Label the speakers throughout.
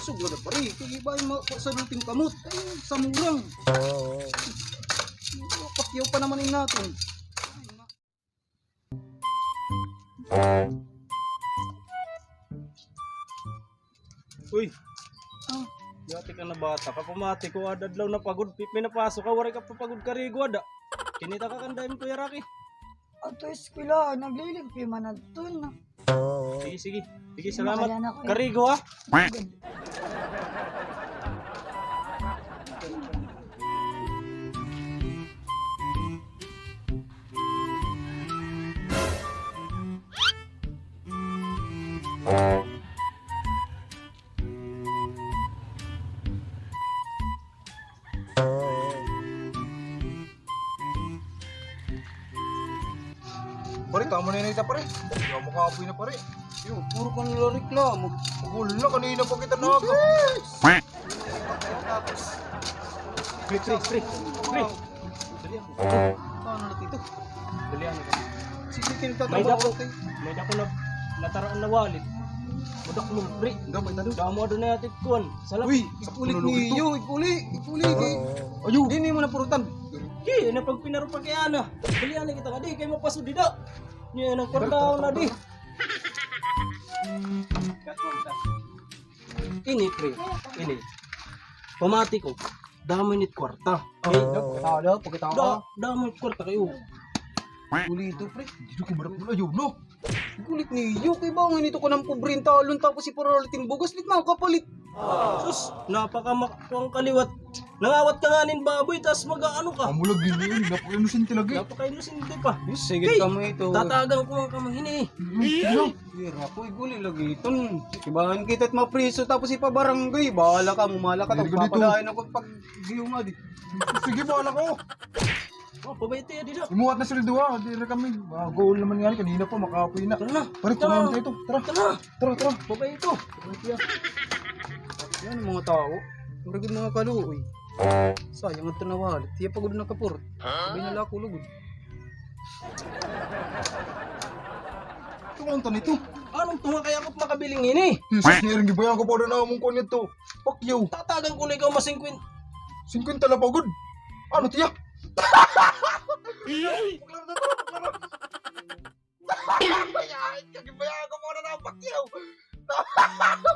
Speaker 1: Sugod na pare, kaya iba yung sa luting kamot. Ay, sa murang. Pakyaw pa naman natin.
Speaker 2: Uy, dati ka na bata, kapamati ko, adadlaw na pagod, pinapasok ka, wari ka papagod ka rigo, ada. Kinita ka kandahin ko, Yaraki.
Speaker 3: Ato eskwela, naglilimpi man adton.
Speaker 2: Sige, sige. Sige, salamat.
Speaker 3: Makayan ako, eh.
Speaker 2: Karigo, ha?
Speaker 1: Pare, tama na yun ita pare. Hindi mo kapoy na pare. Yo, puro ka nila reklamo. Wala, kanina pa kita naga. Tapos,
Speaker 2: Pre. Dali ako.
Speaker 1: paano na ito?
Speaker 2: Dali ako.
Speaker 1: Sige,
Speaker 2: May
Speaker 1: kinagtatrabaho
Speaker 2: dako.
Speaker 1: ko.
Speaker 2: May dako na nataraan na wallet. Budak mo, pre.
Speaker 1: Gamay na doon.
Speaker 2: Damo doon na yatit kuwan. Salam.
Speaker 1: Uy, ipulit niyo, ipuli. Ayun, hindi mo na purutan.
Speaker 2: Ki, na pag pinaro pa kaya na. Dali ana kita nga di, kay mapaso di da. Niya nang kwartaw na di. Ini, pre. Ini. Pamati ko. Damo nit kwarta.
Speaker 1: Pagkatao.
Speaker 2: Damo nit kwarta kayo.
Speaker 1: Uli ito, pre. Dito ko marap na yun, no? Gulit niyo, kay ba nito ko ng pobreng talon tapos si paralitin bugas, lit mga kapalit.
Speaker 2: Sus, napakamakpang kaliwat. Nangawat ka nga nin baboy, tas mag-ano ka.
Speaker 1: Amulag din yun, napaka-inusin talaga.
Speaker 2: Napaka-inosente pa.
Speaker 1: Sige ka mo ito.
Speaker 2: Tatagang ko ang kamangini.
Speaker 1: Hira ko, guli lagi ito. Kibahan kita at mapriso tapos ipabarangay. Bahala ka, mumala ka. Papadahin ako pag giyo nga di. Sige, bahala ko.
Speaker 2: Oh, pabayte ya dito.
Speaker 1: Imuhat na sweldo ha. Di na kami. Goal naman yan. Kanina pa makapoy na.
Speaker 2: Tara na.
Speaker 1: Pare, tumayon tayo ito. Tara. Tara.
Speaker 2: Pabayto.
Speaker 1: Yan ang mga tao. Maragod mga kaluoy. Sayang ito na walit. Tiya pagod na kapur. Sabay na lako lugod. Ito kanta nito.
Speaker 2: Anong tunga kaya ako makabiling ini?
Speaker 1: Jesus, niring gibayan ko pa rin na mong kunyat to. Pakyaw.
Speaker 2: Tatagang ko na ikaw masingkwin.
Speaker 1: 50 la pagod. Ano tiya? Kagibayan ko muna na pakyaw.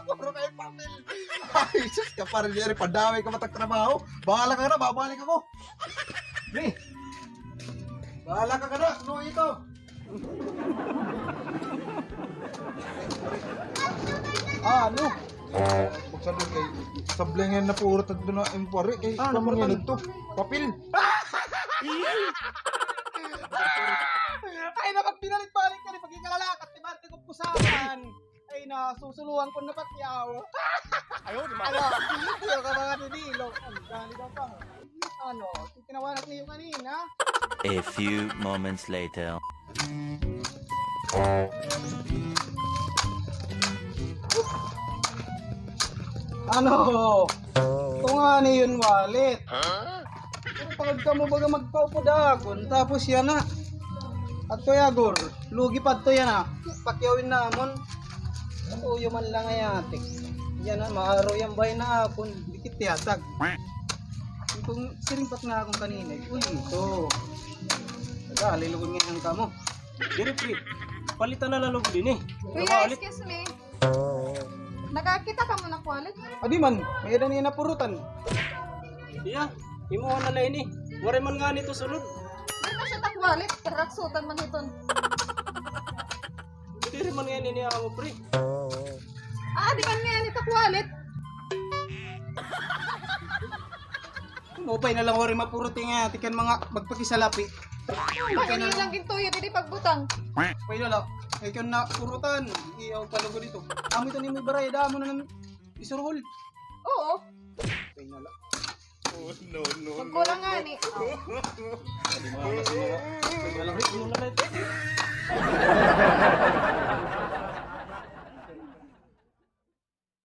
Speaker 1: Puro kayo papel. Ay, sus ka pa rin yan. Padamay ka matagtrabaho. Bahala ka na, babalik ako. Pre, bahala ka na. Ano ito? Ano? Buksan doon kay sablengan na puro tagdo na impore kay naman yan ito. Papel. Ay nakapinalit-balik ka ni pagkikalalakat ni Bante ko pusakan. Ay nasusuluhan ko na patyaw. Ayaw di ba? Ayaw ka mga nililog. Ang dali ka pa. Ano? Tinawanak niyo kanina.
Speaker 4: A few moments later.
Speaker 1: Ano? Ito nga ni yun wallet. Pero pagod ka mo baga magpaupudagon. Tapos yan na. At to yagor. Lugi pa to yan na. Pakyawin namon. Tuyo man lang ayatik. Yan na. Maaro yung bay na akon. Dikit tiyatag. Kung sirimpat nga akong kanina. Uy ito. Dali lugod nga ka mo.
Speaker 2: Dire pre. Palitan na lalog din eh.
Speaker 5: Kuya, excuse me. Nakakita ka mo ng wallet?
Speaker 1: Adi man. May na niya napurutan.
Speaker 2: Iya. Imo na lang ini. Wari man nga nito sulod.
Speaker 5: Di na siya tak wallet. Karaksutan man iton.
Speaker 2: Dire man nga ini ako pre.
Speaker 5: Di man nga ni tak wallet.
Speaker 1: Upay na lang wari mapuruti nga. Tikan mga magpakisalapi.
Speaker 5: Mahingi lang gintuyo di pagbutang.
Speaker 1: Upay na lang. Ay kung na purutan. Iyaw talago dito. Amo ito ni mo baray. Damo na ng isurhol.
Speaker 5: Oo.
Speaker 1: Upay na lang.
Speaker 5: Magkulang nga ni.
Speaker 2: Wala rin mo na lang.